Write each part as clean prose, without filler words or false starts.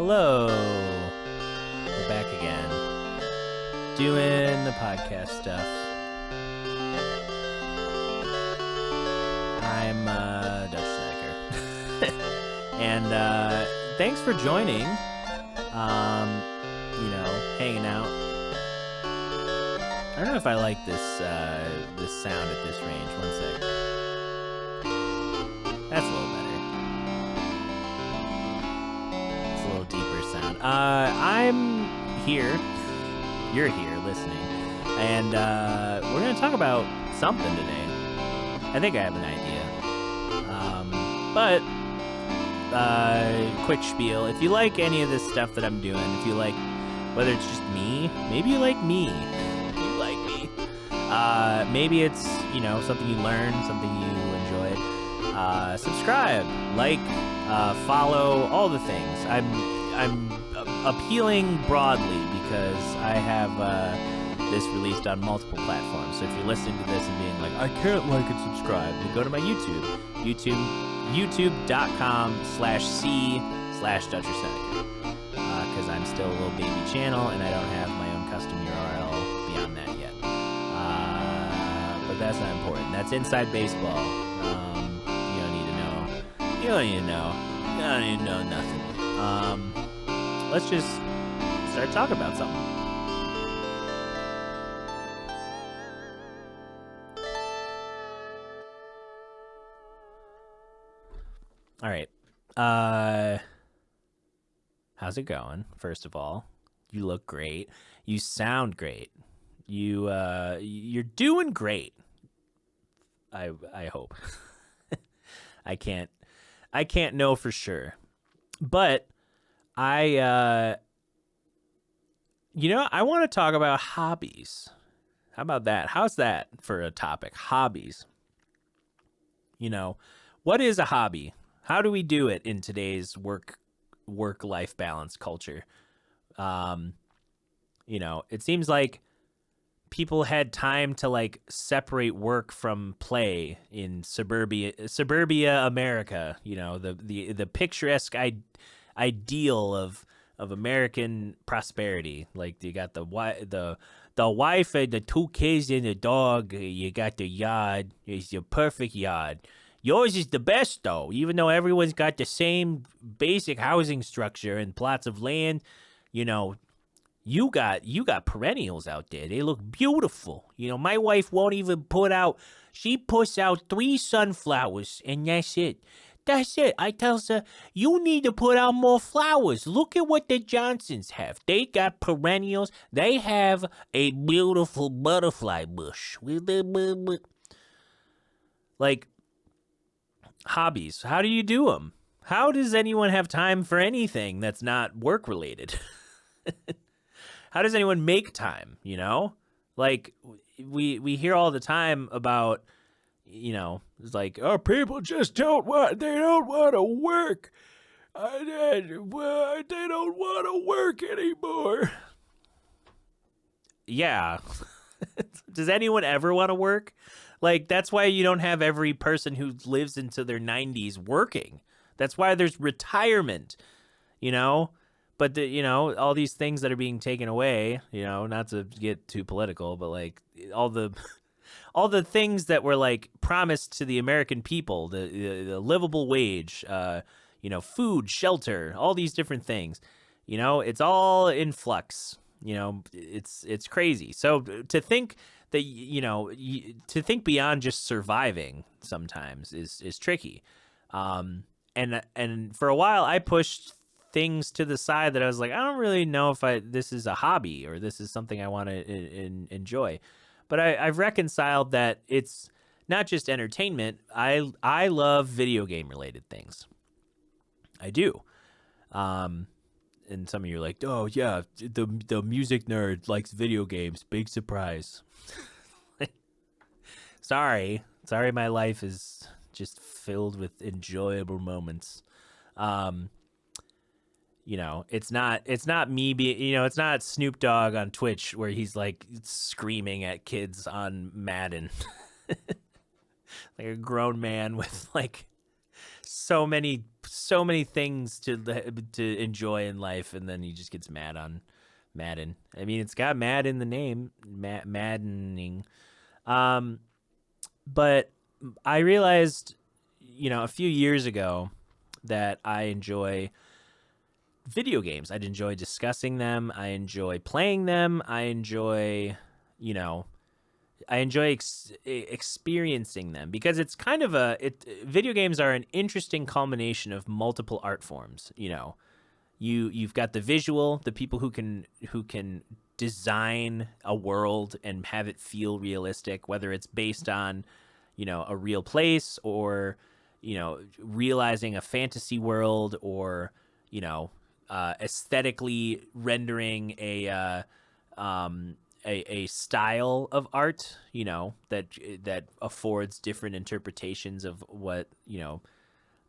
Hello. We're back again. Doing the podcast stuff. I'm Dutch Snedeker. And thanks for joining. Hanging out. I don't know if I like this sound at this range. One sec. That's a little better. It's a little deeper sound. I'm here. You're here listening. And we're going to talk about something today. I think I have an idea. Quick spiel. If you like any of this stuff that I'm doing, if you like, whether it's just me, maybe you like me. You like me. Maybe it's, something you learn, something you enjoy. Subscribe, like, follow, all the things. I'm appealing broadly because I have this released on multiple platforms. So if you're listening to this and being like, I can't like and subscribe, then go to my youtube.com/c/DutcherSeneca. Because I'm still a little baby channel and I don't have my own custom URL beyond that yet. But that's not important. That's inside baseball. You don't need to know. You don't need to know. You don't need to know nothing. Let's just start talking about something. All right. How's it going? First of all, you look great. You sound great. You're doing great. I hope. I can't know for sure. But I want to talk about hobbies. How about that? How's that for a topic? Hobbies. What is a hobby? How do we do it in today's work-life balance culture? It seems like people had time to separate work from play in suburbia America. The picturesque ideal of American prosperity. Like you got the wife and the 2 kids and the dog. You got the yard. It's your perfect yard. Yours is the best, though, even though everyone's got the same basic housing structure and plots of land. You got perennials out there. They look beautiful. My wife won't even she puts out 3 sunflowers, and that's it. That's it. I tells her, you need to put out more flowers. Look at what the Johnsons have. They got perennials. They have a beautiful butterfly bush. Hobbies. How do you do them? How does anyone have time for anything that's not work related? How does anyone make time? We hear all the time about, it's like, oh, people just don't want to work. They don't want to work anymore. Yeah. Does anyone ever want to work? That's why you don't have every person who lives into their 90s working. That's why there's retirement, But, all these things that are being taken away, not to get too political, but, all the things that were, promised to the American people, the livable wage, food, shelter, all these different things, it's all in flux. It's crazy. So to think that, to think beyond just surviving sometimes is tricky. And for a while I pushed things to the side that I was like, I don't really know if this is a hobby or this is something I want to enjoy. But I've reconciled that it's not just entertainment. I love video game related things. I do. And some of you are like, oh yeah, the music nerd likes video games. Big surprise. Sorry, my life is just filled with enjoyable moments. It's not me being, it's not Snoop Dogg on Twitch where he's screaming at kids on Madden. Like a grown man with so many so many things to enjoy in life, and then he just gets mad on Madden. I mean, it's got Mad in the name, maddening. Um, but I realized, a few years ago that I enjoy video games. I'd enjoy discussing them. I enjoy playing them. You know, I enjoy experiencing them because it's kind of video games are an interesting culmination of multiple art forms. You've got the visual, the people who can design a world and have it feel realistic, whether it's based on, a real place or, realizing a fantasy world or, aesthetically rendering a style of art, that affords different interpretations of what,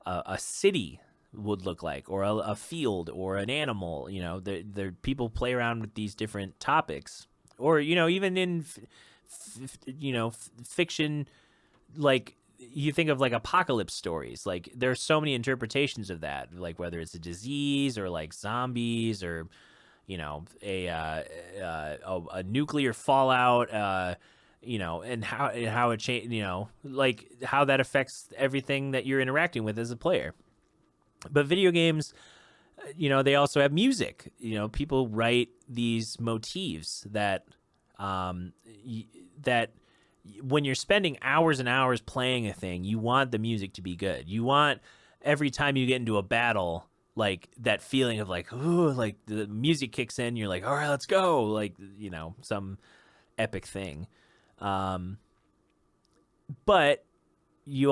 a city would look like, or a field, or an animal. The people play around with these different topics, or even in fiction, like you think of like apocalypse stories. Like there's so many interpretations of that, like whether it's a disease or like zombies or a nuclear fallout, and how it change, like how that affects everything that you're interacting with as a player. But video games, they also have music. People write these motifs that that when you're spending hours and hours playing a thing, you want the music to be good. You want every time you get into a battle, like that feeling of like, ooh, like the music kicks in, you're like, all right, let's go, like some epic thing. But you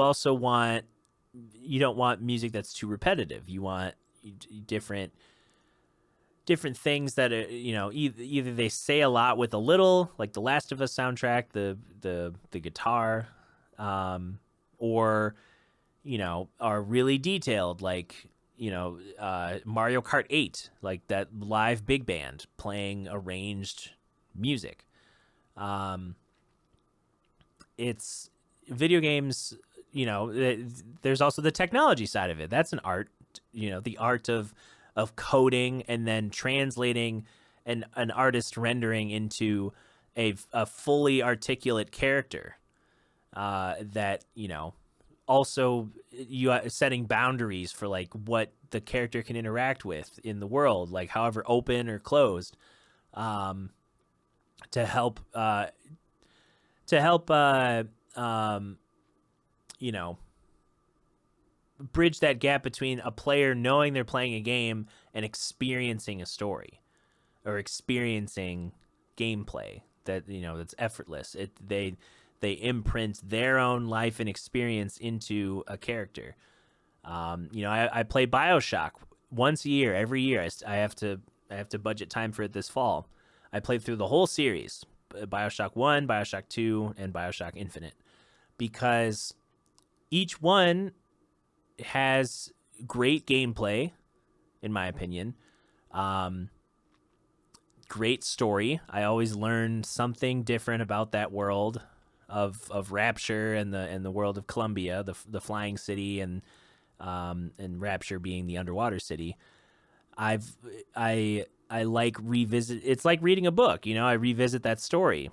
don't want music that's too repetitive. You want different things that are, either they say a lot with a little, like the Last of Us soundtrack, the guitar, or are really detailed, like Mario Kart 8, like that live big band playing arranged music. It's video games, there's also the technology side of it. That's an art, the art of coding and then translating an artist rendering into a fully articulate character, that also you are setting boundaries for like what the character can interact with in the world, like however open or closed, to help bridge that gap between a player knowing they're playing a game and experiencing a story or experiencing gameplay that's effortless. They imprint their own life and experience into a character. I play BioShock once a year. Every year, I have to budget time for it this fall. I played through the whole series: BioShock 1, BioShock 2, and BioShock Infinite, because each one has great gameplay, in my opinion. Great story. I always learn something different about that world of Rapture and the world of Columbia, the flying city, and Rapture being the underwater city. I like revisit. It's like reading a book. I revisit that story.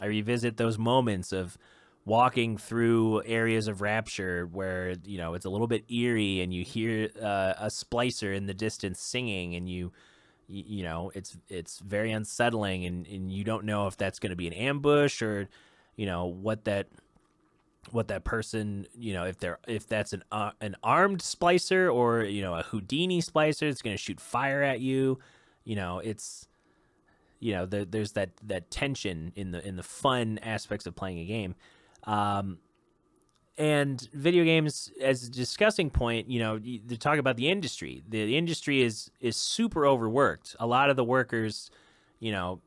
I revisit those moments of walking through areas of Rapture where it's a little bit eerie, and you hear a splicer in the distance singing, and it's very unsettling, and you don't know if that's going to be an ambush or what that person, if that's an armed splicer or a Houdini splicer that's going to shoot fire at you. It's there's that tension in the fun aspects of playing a game. And video games, as a discussing point, to talk about the industry. The industry is super overworked. A lot of the workers, you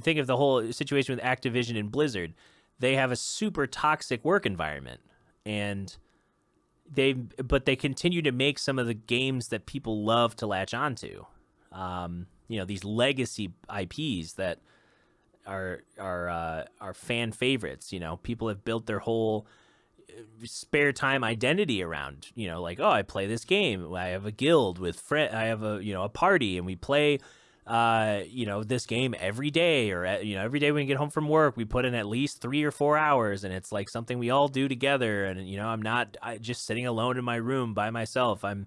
think of the whole situation with Activision and Blizzard. They have a super toxic work environment, and but they continue to make some of the games that people love to latch onto. These legacy IPs that are fan favorites. People have built their whole spare time identity around, like, oh, I play this game, I have a guild with friend, I have a party, and we play this game every day, or every day when we get home from work we put in at least 3 or 4 hours, and it's like something we all do together. And I'm not just sitting alone in my room by myself. I'm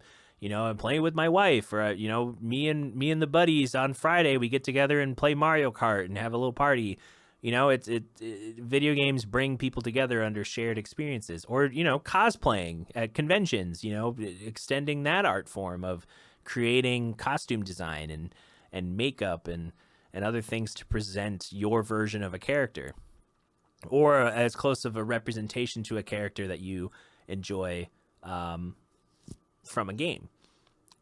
playing with my wife, or me and the buddies on Friday, we get together and play Mario Kart and have a little party. Video games bring people together under shared experiences. Or cosplaying at conventions, extending that art form of creating costume design and makeup and other things to present your version of a character, or as close of a representation to a character that you enjoy from a game.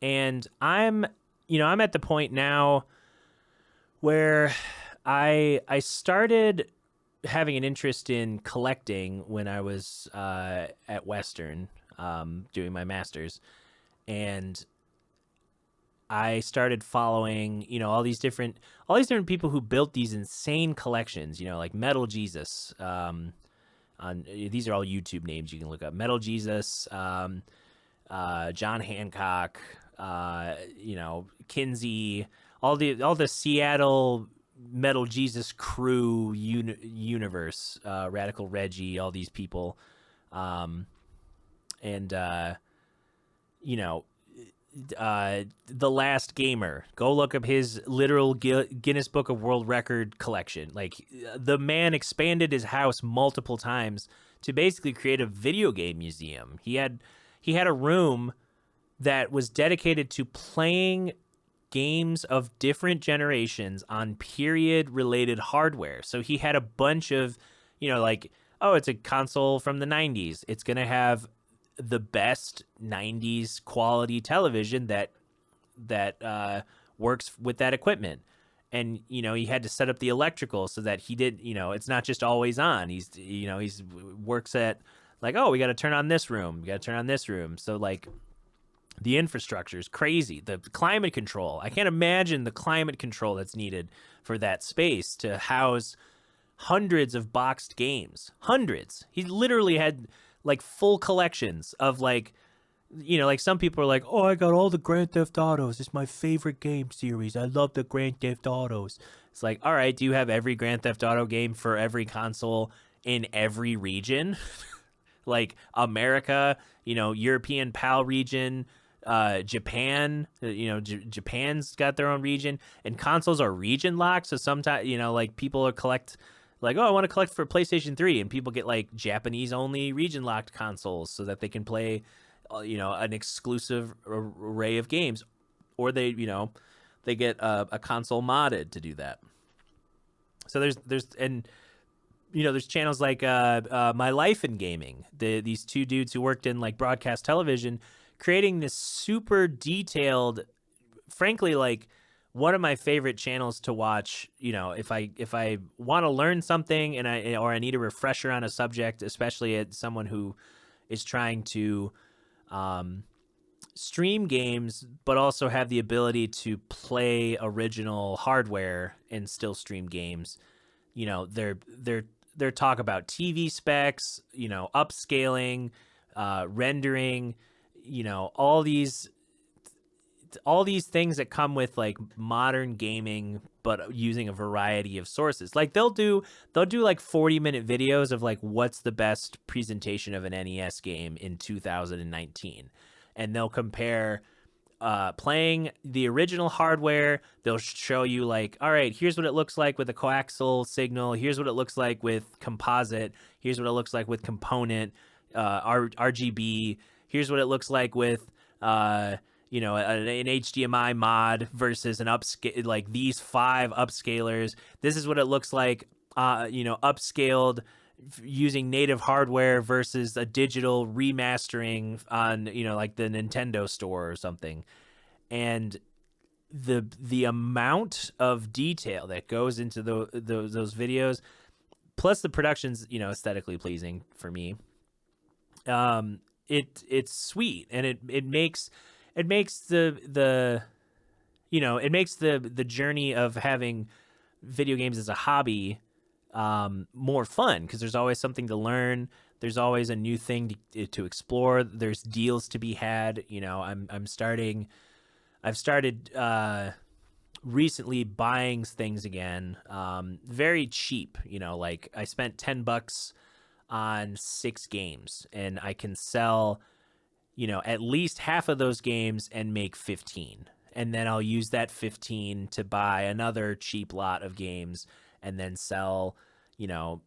And I'm at the point now where I started having an interest in collecting when I was at Western doing my master's, and I started following, all these different people who built these insane collections, like Metal Jesus. These are all YouTube names you can look up: Metal Jesus, John Hancock, Kinsey, all the Seattle Metal Jesus crew universe, Radical Reggie, all these people, The Last Gamer. Go look up his literal Guinness Book of World Record collection. Like, the man expanded his house multiple times to basically create a video game museum. He had a room that was dedicated to playing games of different generations on period related hardware. So he had a bunch of, it's a console from the 90s. It's going to have the best 90s quality television that works with that equipment. And he had to set up the electrical so that he did, it's not just always on. He's works at, like, oh, we got to turn on this room, we got to turn on this room. So, like, the infrastructure is crazy. The climate control, I can't imagine the climate control that's needed for that space to house hundreds of boxed games. Hundreds. He literally had like full collections of, like, like, some people are like, oh, I got all the Grand Theft Autos, it's my favorite game series, I love the Grand Theft Autos. It's like, all right, do you have every Grand Theft Auto game for every console in every region? Like America, European PAL region, Japan, Japan's got their own region, and consoles are region locked. So sometimes, like, people are collect, like, oh, I want to collect for PlayStation 3, and people get like Japanese only region locked consoles so that they can play, an exclusive array of games, or they get a console modded to do that. So there's channels like My Life in Gaming. These two dudes who worked in, like, broadcast television, creating this super detailed, frankly, like, one of my favorite channels to watch. If I want to learn something and I need a refresher on a subject, especially as someone who is trying to stream games but also have the ability to play original hardware and still stream games. Their talk about TV specs, upscaling, rendering, all these things that come with, like, modern gaming, but using a variety of sources. Like, they'll do like 40-minute videos of, like, what's the best presentation of an NES game in 2019, and they'll compare playing the original hardware. They'll show you, like, all right, here's what it looks like with a coaxial signal, here's what it looks like with composite, here's what it looks like with component, RGB, here's what it looks like with an HDMI mod versus an upscale, like these 5 upscalers. This is what it looks like, upscaled using native hardware versus a digital remastering on, like the Nintendo store or something. And the amount of detail that goes into those videos, plus the production's, aesthetically pleasing for me. It's sweet, and it makes the journey of having video games as a hobby more fun because there's always something to learn. There's always a new thing to explore. There's deals to be had. You know, I've started recently buying things again, very cheap. You know, like I spent $10 on 6 games, and I can sell, you know, at least half of those games and make 15. And then I'll use that 15 to buy another cheap lot of games and then sell, you know,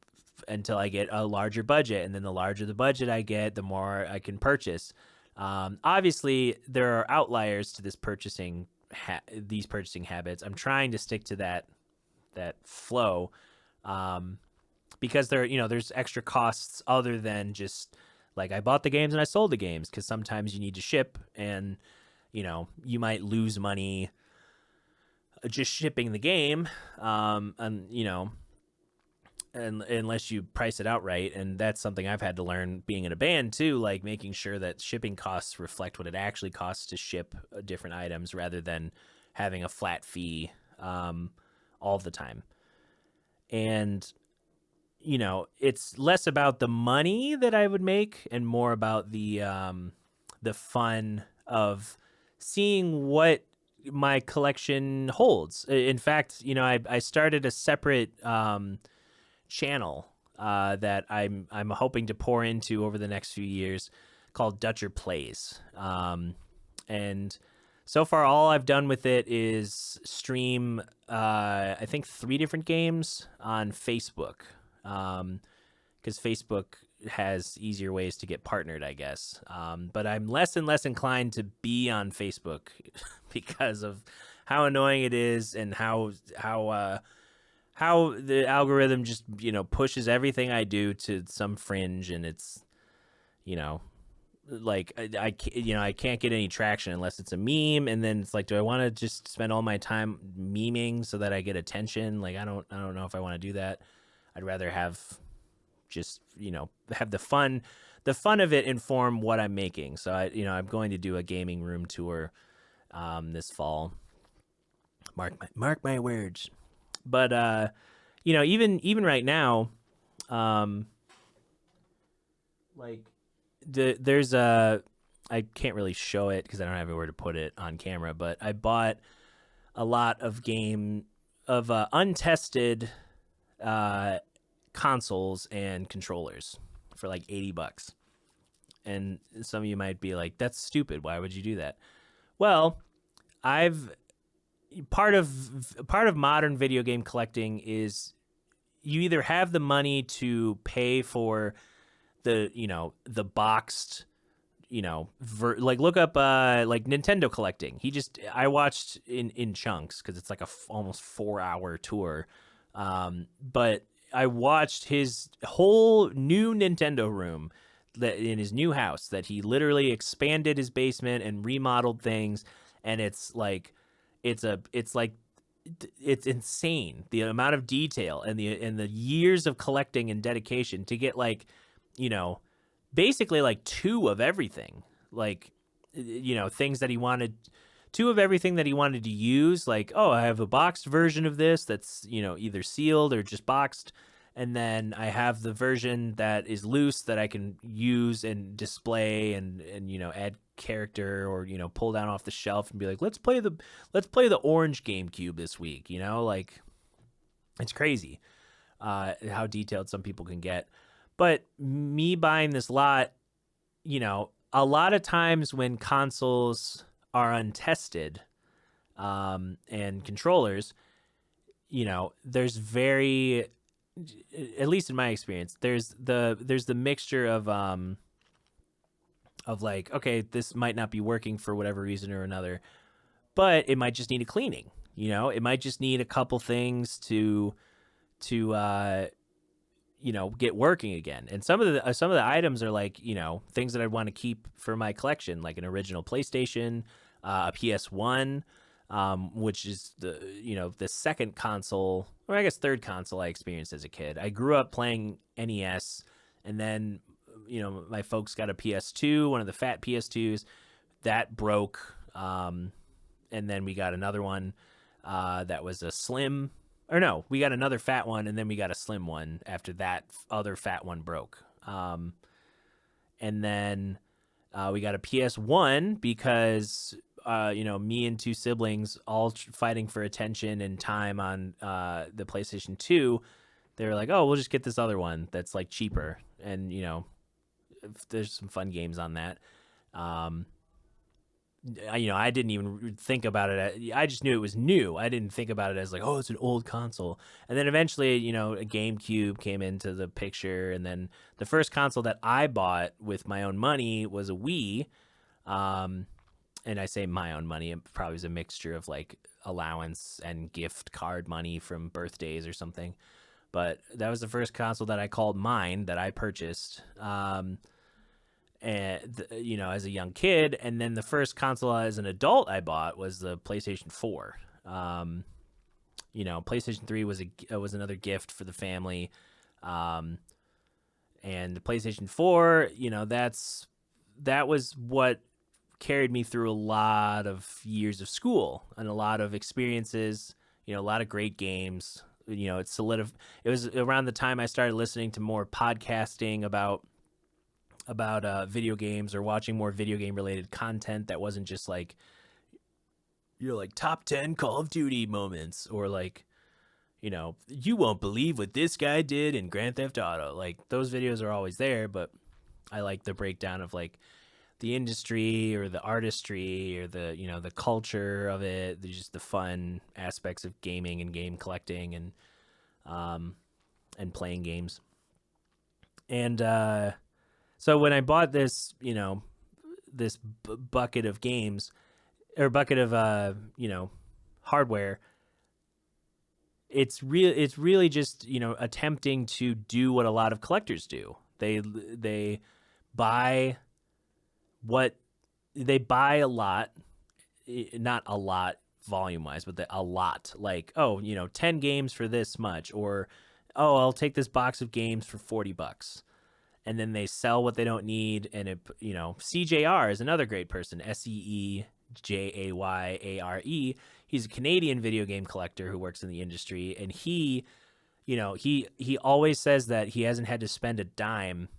until I get a larger budget. And then the larger the budget I get, the more I can purchase. Obviously, there are outliers to this these purchasing habits. I'm trying to stick to that flow, because there's extra costs other than just like I bought the games and I sold the games, because sometimes you need to ship, and you might lose money just shipping the game, and unless you price it outright. And that's something I've had to learn being in a band too, like making sure that shipping costs reflect what it actually costs to ship different items rather than having a flat fee all the time. And it's less about the money that I would make and more about the fun of seeing what my collection holds. In fact, I started a separate channel that I'm hoping to pour into over the next few years, called Dutcher Plays. And so far, all I've done with it is stream, I think, 3 different games on Facebook, because Facebook has easier ways to get partnered, I guess. But I'm less and less inclined to be on Facebook because of how annoying it is, and how the algorithm just pushes everything I do to some fringe, and it's like I can't get any traction unless it's a meme. And then it's like, do I want to just spend all my time memeing so that I get attention? Like I don't know if I want to do that. I'd rather have just have the fun of it inform what I'm making. So I'm going to do a gaming room tour this fall. Mark my words. But even right now, like there's I can't really show it because I don't have anywhere to put it on camera, but I bought a lot of untested consoles and controllers for like $80. And some of you might be like, that's stupid, why would you do that? Well, part of modern video game collecting is you either have the money to pay for the boxed, like look up like Nintendo collecting. I watched in chunks because it's like almost 4-hour tour, but I watched his whole new Nintendo room that in his new house, that he literally expanded his basement and remodeled things, and it's insane, the amount of detail and the years of collecting and dedication to get basically like 2 of everything, like things that he wanted, 2 of everything that he wanted to use. Like, oh, I have a boxed version of this that's either sealed or just boxed, and then I have the version that is loose that I can use and display and add character, or pull down off the shelf and be like, let's play the orange GameCube this week. Like, it's crazy how detailed some people can get. But me buying this lot, a lot of times when consoles are untested, and controllers, there's at least in my experience, there's the mixture of like, okay, this might not be working for whatever reason or another, but it might just need a cleaning. It might just need a couple things to get working again. And some of the items are like, things that I'd want to keep for my collection, like an original PlayStation, a PS1, which is the second console, or I guess third console I experienced as a kid. I grew up playing NES, and then my folks got a PS2, one of the fat PS2s that broke, and then we got another one that was a slim Or no, we got another fat one, and then we got a slim one after that other fat one broke. And then we got a PS1 because me and two siblings all fighting for attention and time on the PlayStation 2. They were like, "Oh, we'll just get this other one that's like cheaper," and there's some fun games on that. Um, I didn't even think about it. I just knew it was new. I didn't think about it as like, oh, it's an old console. And then eventually, a GameCube came into the picture. And then the first console that I bought with my own money was a Wii. And I say my own money, it probably was a mixture of like allowance and gift card money from birthdays or something. But that was the first console that I called mine that I purchased. And as a young kid, and then the first console as an adult I bought was the PlayStation 4. PlayStation 3 was another gift for the family, and the PlayStation 4, that was what carried me through a lot of years of school and a lot of experiences. A lot of great games. It was around the time I started listening to more podcasting about video games or watching more video game related content that wasn't just like top 10 Call of Duty moments or like you won't believe what this guy did in Grand Theft Auto. Like those videos are always there, but I like the breakdown of like the industry or the artistry or the the culture of it. There's just the fun aspects of gaming and game collecting and playing games. And so when I bought this, this bucket of games or bucket of hardware, it's really just attempting to do what a lot of collectors do. They buy a lot, not a lot volume wise, but a lot. Like 10 games for this much, or I'll take this box of games for $40. And then they sell what they don't need. And CJR is another great person, SEEJAYARE. He's a Canadian video game collector who works in the industry. And he always says that he hasn't had to spend a dime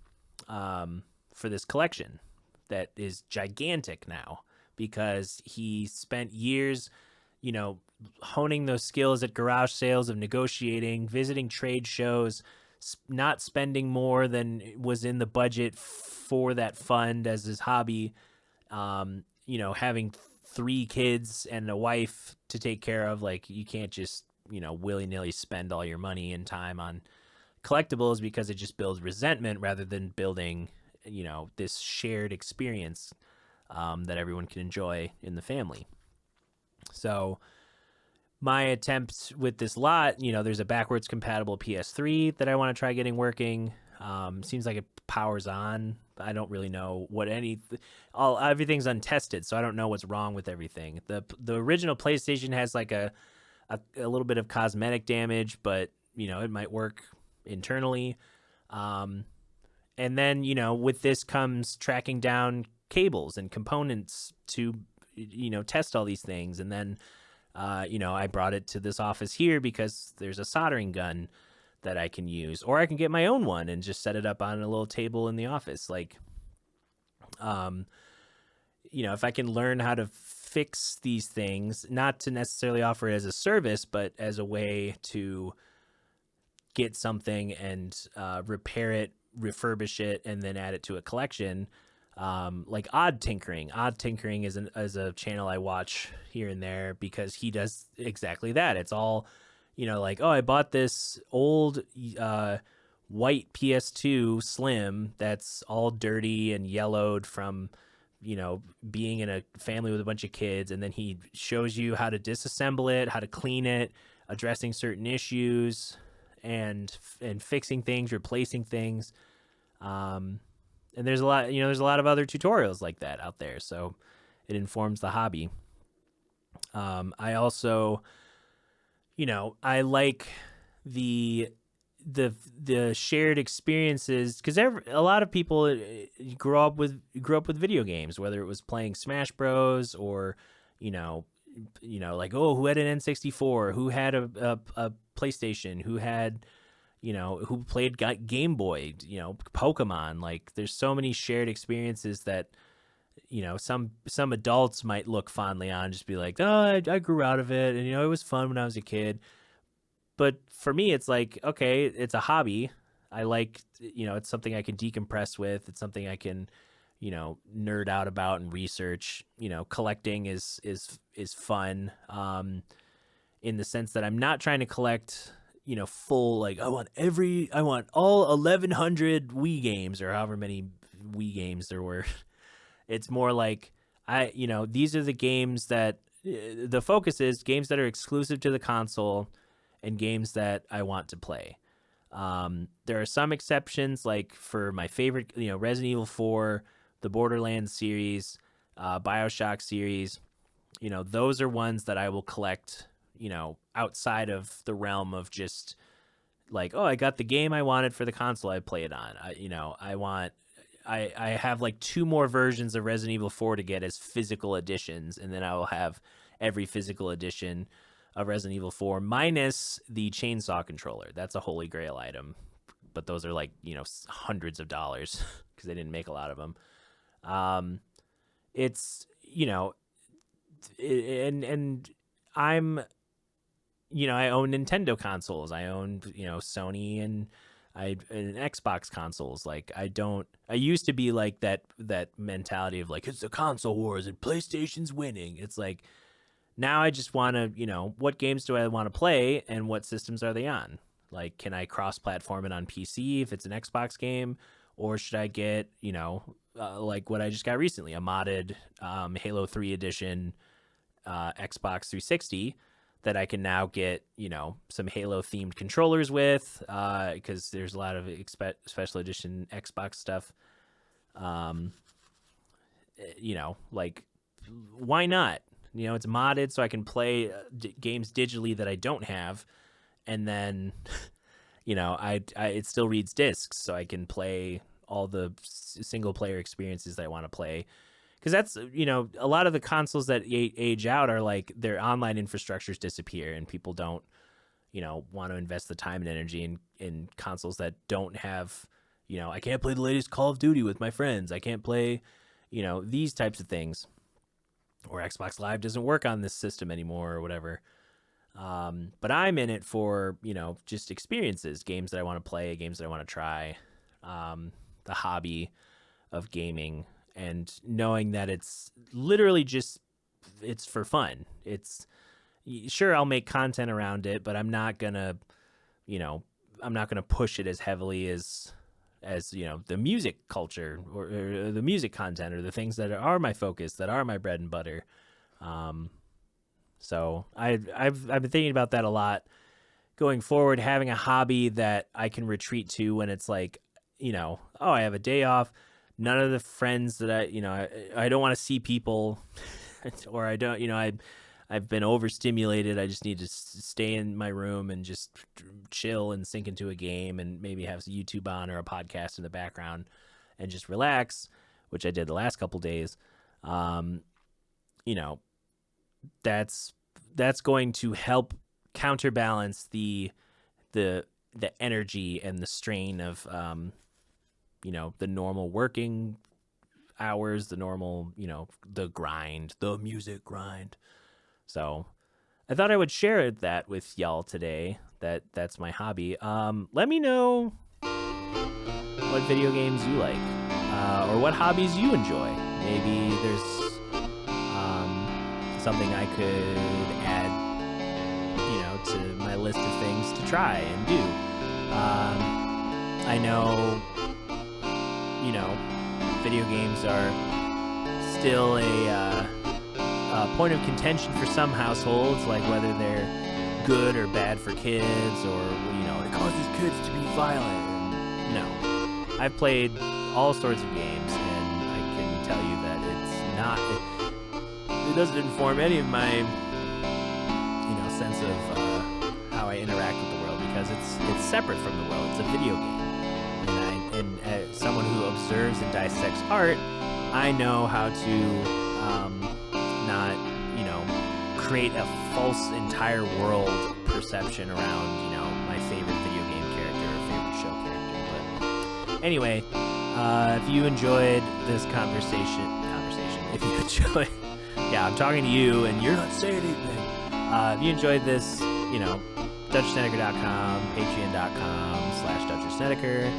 for this collection that is gigantic now because he spent years, honing those skills at garage sales of negotiating, visiting trade shows, not spending more than was in the budget for that fund as his hobby, having 3 kids and a wife to take care of. Like you can't just, willy-nilly spend all your money and time on collectibles because it just builds resentment rather than building, this shared experience that everyone can enjoy in the family. So my attempt with this lot, there's a backwards compatible PS3 that I want to try getting working. Seems like it powers on. I don't really know what everything's untested, so I don't know what's wrong with everything. The original PlayStation has like a little bit of cosmetic damage, but it might work internally. And then with this comes tracking down cables and components to test all these things, and then I brought it to this office here because there's a soldering gun that I can use, or I can get my own one and just set it up on a little table in the office. Like, if I can learn how to fix these things, not to necessarily offer it as a service, but as a way to get something and repair it, refurbish it, and then add it to a collection. Like Odd Tinkering. Odd Tinkering is a channel I watch here and there because he does exactly that. It's all, like, I bought this old white PS2 Slim that's all dirty and yellowed from, being in a family with a bunch of kids. And then he shows you how to disassemble it, how to clean it, addressing certain issues and fixing things, replacing things. And there's a lot of other tutorials like that out there. So it informs the hobby. I also, I like the shared experiences because a lot of people grew up with video games, whether it was playing Smash Bros or, like, who had an N64, who had a PlayStation, who had, who played Game Boy, Pokemon. Like, there's so many shared experiences that, some adults might look fondly on, just be like, oh, I grew out of it, and, it was fun when I was a kid. But for me, it's like, okay, it's a hobby. I like, it's something I can decompress with. It's something I can, nerd out about and research. Collecting is fun, in the sense that I'm not trying to collect, full, like, I want all 1,100 Wii games, or however many Wii games there were. It's more like, these are the games that, the focus is games that are exclusive to the console and games that I want to play. There are some exceptions, like for my favorite, Resident Evil 4, the Borderlands series, BioShock series. Those are ones that I will collect, outside of the realm of just like, oh, I got the game I wanted for the console I play it on. I have like 2 more versions of Resident Evil 4 to get as physical editions, and then I will have every physical edition of Resident Evil 4 minus the chainsaw controller. That's a holy grail item, but those are like, hundreds of dollars because they didn't make a lot of them. It's, and I'm, I own Nintendo consoles. I own, Sony and Xbox consoles. Like, I used to be like that mentality of like, it's the console wars and PlayStation's winning. It's like, now I just want to, what games do I want to play and what systems are they on? Like, can I cross-platform it on PC if it's an Xbox game? Or should I get, like what I just got recently, a modded Halo 3 edition Xbox 360 that I can now get, some Halo-themed controllers with, because there's a lot of special edition Xbox stuff. Like, why not? It's modded so I can play games digitally that I don't have. And then, it still reads discs, so I can play all the single player experiences that I want to play. Because that's, a lot of the consoles that age out are like their online infrastructures disappear and people don't, want to invest the time and energy in consoles that don't have, I can't play the latest Call of Duty with my friends. I can't play, these types of things. Or Xbox Live doesn't work on this system anymore or whatever. But I'm in it for, just experiences, games that I want to play, games that I want to try, the hobby of gaming, and knowing that it's literally just, it's for fun. It's, sure, I'll make content around it, but I'm not gonna, I'm not gonna push it as heavily as the music culture or the music content or the things that are my focus, that are my bread and butter. So I've been thinking about that a lot going forward, having a hobby that I can retreat to when it's like, oh, I have a day off. None of the friends that I don't want to see people or I don't, I've been overstimulated. I just need to stay in my room and just chill and sink into a game and maybe have some YouTube on or a podcast in the background and just relax, which I did the last couple days. That's going to help counterbalance the energy and the strain of, the normal working hours, the normal, the grind, the music grind. So I thought I would share that with y'all today. That's my hobby. Let me know what video games you like, or what hobbies you enjoy. Maybe there's something I could add, to my list of things to try and do. I know, video games are still a point of contention for some households, like whether they're good or bad for kids, or it causes kids to be violent. No, I've played all sorts of games, and I can tell you that it's not. It doesn't inform any of my, sense of how I interact with the world, because it's separate from the world. It's a video game, and as someone who observes and dissects art, I know how to not, create a false entire world perception around, you know, my favorite video game character or favorite show character. But anyway, if you enjoyed this conversation, if you enjoyed, yeah, I'm talking to you and you're not saying anything. If you enjoyed this, you know, DutchSnedeker.com, Patreon.com/DutcherSnedeker,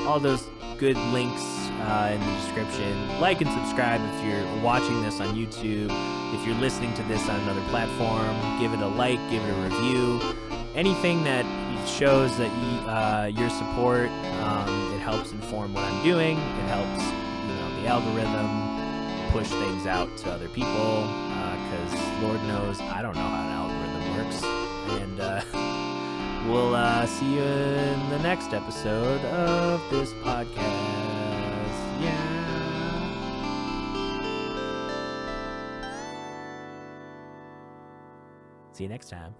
all those good links in the description. Like and subscribe if you're watching this on YouTube. If you're listening to this on another platform, give it a like, give it a review. Anything that shows that your support, it helps inform what I'm doing. It helps, you know, the algorithm push things out to other people, because Lord knows I don't know how an algorithm works. And we'll see you in the next episode of this podcast. Yeah. See you next time.